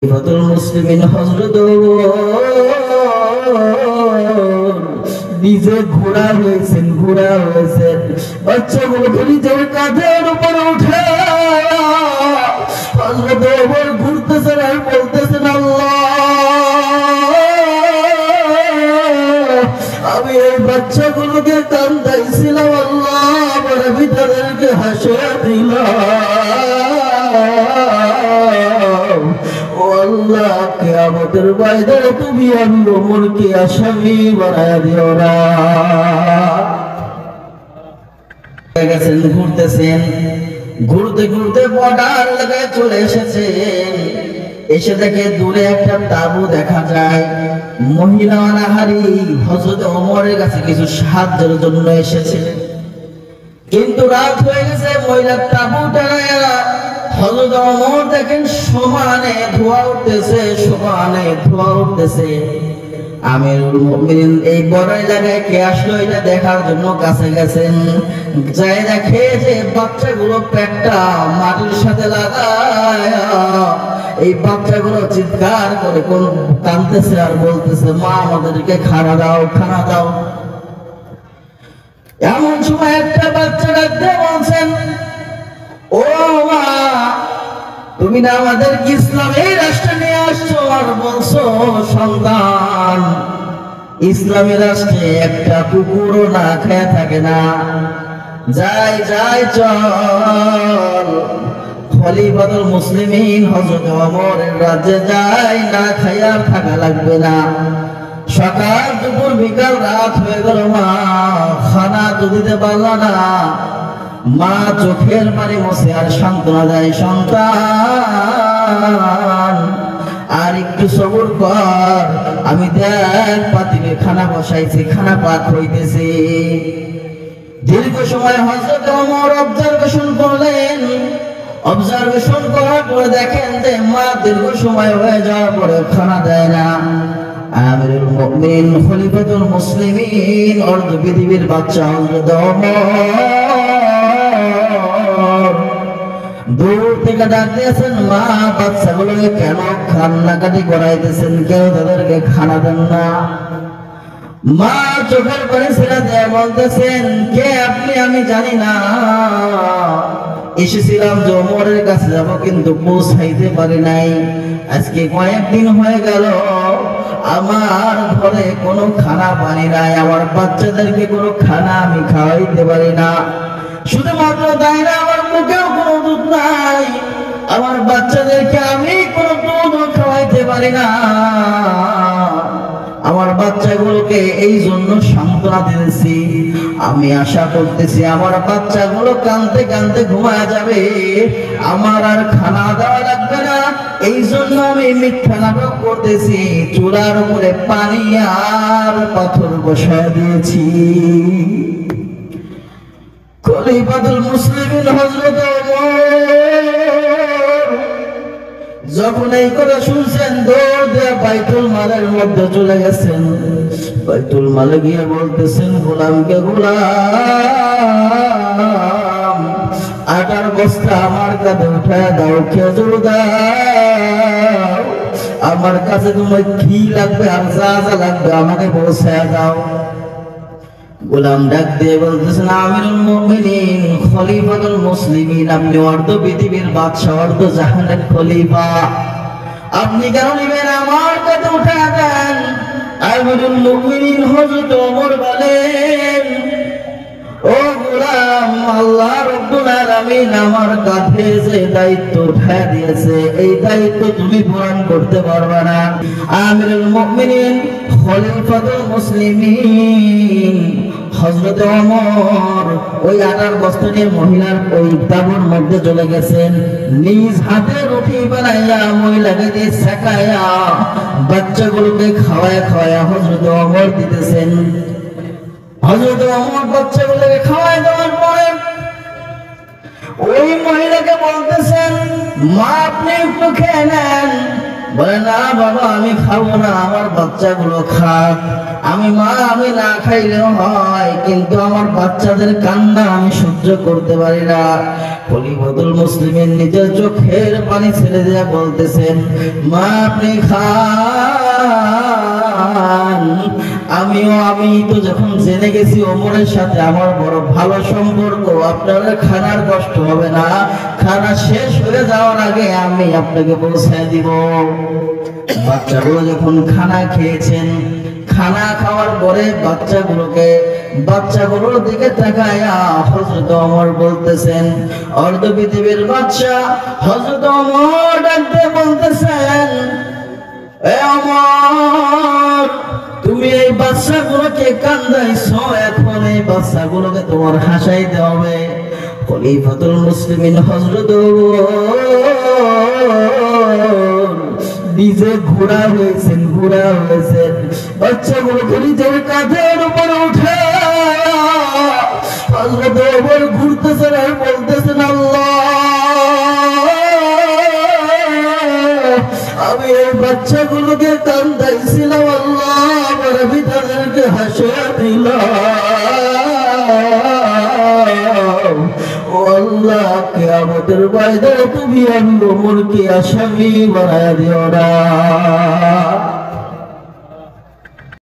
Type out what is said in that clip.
খলিফাতুল মুসলিমিন হযরত নিজে ঘোড়া হয়েছেন বাচ্চাগুলোকে নিজের কাঁধের উপর উঠে হযরত ওমর ঘুরতেছেন আর বলতেছেন, আল্লাহ, আমি এই বাচ্চাগুলোকে কান্দাইছিলাম, আল্লাহ আমার ভিতরকে হাসিয়ে দিলাম। ও আল্লাহ, কিয়ামতের ময়দানে তুমি আমি ওমরকে আসামি বানায়া দিও না। ঘুরতেছেন, ঘুরতে ঘুরতে বর্ডার এলাকায় চলে এসেছেন। এসে দেখে দূরে একটা তাঁবু দেখা যায়। মহিলা অনাহারী হযরত ওমরের কাছে কিছু সাহায্যের জন্য এসেছে, কিন্তু রাত হয়ে গেছে। মহিলার তাঁবুটা হযরত ওমর দেখেন সমানে ধোঁয়া উঠতেছে। আমিরুল মুমিনিন এই বড় এলাকায় কে আসলো এটা দেখার জন্য কাছে গেছেন। যাই দেখে যে বাচ্চাগুলো পেটটা মাটির সাথে লাগায়, এই বাচ্চাগুলো চিৎকার করে কাঁদতেছে আর বলতেছে, মা আমাদেরকে খানা দাও। এমন সময় একটা বাচ্চা ডাকতে বলছেন, ও মা, তুমি না আমাদের ইসলামের রাষ্ট্রে নিয়ে আসছো আর বলছো সন্তান ইসলামের রাষ্ট্রে একটা কুকুরও না খেয়ে থাকে না। যাই চল, খলিফাতুল মুসলিমিন হযরত ওমরের রাজ্যে যাই, না খাইয়া থাকা লাগবে না। সকাল দুপুর বিকাল রাত হয়ে গেল, মা খানা তো দিতে পারল না। মা চোখের পানি মুছে আর সান্ত্বনা দেয়, সন্তান আর একটু সবর কর, আমি দেখ পাতিলে খানা বসাইছি, খানা পাক হইতেছে। দীর্ঘ সময় হযরত ওমর অবজারভেশন করার পরে দেখেন যে মা দীর্ঘ সময় হয়ে যাওয়ার পরে খানা দেয় না। আমিরুল মুমিনিন খলিফাতুল মুসলিমিন অর্ধ পৃথিবীর বাদশা হযরত ওমর দূর থেকে ডাক দিয়েছেন, মা বাচ্চাগুলোকে কেন কান্নাকাটি করাইতেছেন, কেন তাদেরকে খানা দেন না? মা চোখের পানি ছেড়ে দিয়ে বলতেছেন, কে আপনি? আমি জানি না, এসেছিলাম যে ওমরের কাছে যাবো কিন্তু পৌঁছাইতে পারি নাই। আজকে কয়েকদিন হয়ে গেল আমার ঘরে কোনো খানা পানি নাই, আমার বাচ্চাদেরকে কোনো খানা আমি খাওয়াইতে পারি না। শুধুমাত্র তাই না, আমার মুখেও কোনো দুধ নাই, আমার বাচ্চাদেরকে আমি কোনো দুধও খাওয়াইতে পারি না। আমার বাচ্চাগুলোকে এই জন্য সান্ত্বনা দিয়েছি, আমি আশা করতেছি আমার বাচ্চাগুলো কাঁদতে কাঁদতে ঘুমায় যাবে, আমার আর খানা দেওয়া লাগবে না। এই জন্য আমি মিথ্যা নাটক করতেছি, চুলার উপরে পানি আর পাথর বসায় দিয়েছি। খলিফাতুল মুসলিমিন হযরত ওমর যখন এই কথা শুনছেন, দৌড় দিয়ে বাইতুল মালের মধ্যে চলে গেছেন। বাইতুল মালে গিয়ে বলতেছেন, গোলামকে, গোলাম, আটার বস্তা আমার কাঁধে উঠায় দাও, খেজুর দাও, আমার কাছে তোমার কি লাগবে আর যা যা লাগবে আমাকে পৌঁছায় দাও। গোলাম ডাক দিয়ে বলতেছেন, আমিরুল মুমিনিন খলিফাতুল মুসলিমিন, আপনি অর্ধ পৃথিবীর বাদশা, অর্ধ জাহানের খলিফা, আপনি কেন নিবেন? আমার কাছে উঠে দেন। আমিরুল মুমিনিন হযরত ওমর বলেন, ও গোলাম, আল্লাহ রাব্বুল আলামিন আমার কাঁধে যে দায়িত্ব উঠায় দিয়েছে, এই দায়িত্ব তুমি পূরণ করতে পারবে না। আমিরুল মুমিনিন খলিফাতুল মুসলিমিন হযরত ওমর ওই আটার বস্তা নিয়ে মহিলার ওই তাঁবুর মধ্যে চলে গেছেন। নিজ হাতে রুটি বানাইয়া মহিলাকে দিয়ে সেকাইয়া বাচ্চাগুলোকে খাওয়ায়া হযরত ওমর দিতেছেন। হযরত ওমর বাচ্চাগুলোকে খাওয়াই দেওয়ার পরে ওই মহিলাকে বলতেছেন, মা আপনি একটু খেয়ে নেন। বলে না বাবা আমি খাবো না, আমার বাচ্চাগুলো খাক। আমি মা আমি না খাইলেও হয়, কিন্তু আমার বাচ্চাদের কান্না আমি সহ্য করতে পারি না। খলিফাতুল মুসলিমিন নিজের চোখের পানি ছেড়ে দিয়ে বলতেছেন, মা আপনি খান। আমি তো যখন জেনে গেছি ওমরের সাথে আমার বড় ভালো সম্পর্ক, আপনাদের খানার কষ্ট হবে না, খানা শেষ হয়ে যাওয়ার আগে আমি আপনাকে পৌঁছায় দিব। বাচ্চাগুলো যখন খানা খেয়েছেন, খানা খাওয়ার পরে বাচ্চাগুলোর দিকে তাকায়া হযরত ওমর বলতেছেন, অর্ধ পৃথিবীর বাদশা হযরত ওমর ডাকতে বলতেছেন, এ ওমর তুমি এই বাচ্চাগুলোকে কান্দাইছো, এখন এই বাচ্চাগুলোকে তোমার হাসাইতে হবে। খলিফাতুল মুসলিমিন হযরত নিজে ঘোড়া হয়েছেন বাচ্চাগুলোকে নিজের কাঁধের উপর উঠে হযরত ওমর ঘুরতেছেন আর বলতেছেন, আল্লাহ আমি এই বাচ্চাগুলোকে কান্দাইছিলাম, আল্লাহ আমার আমি তাদেরকে হাসিয়ে দিলাম। ও আল্লাহ কিয়ামতের ময়দানে তুমি ওমরকে আসামি বানায় দিও না।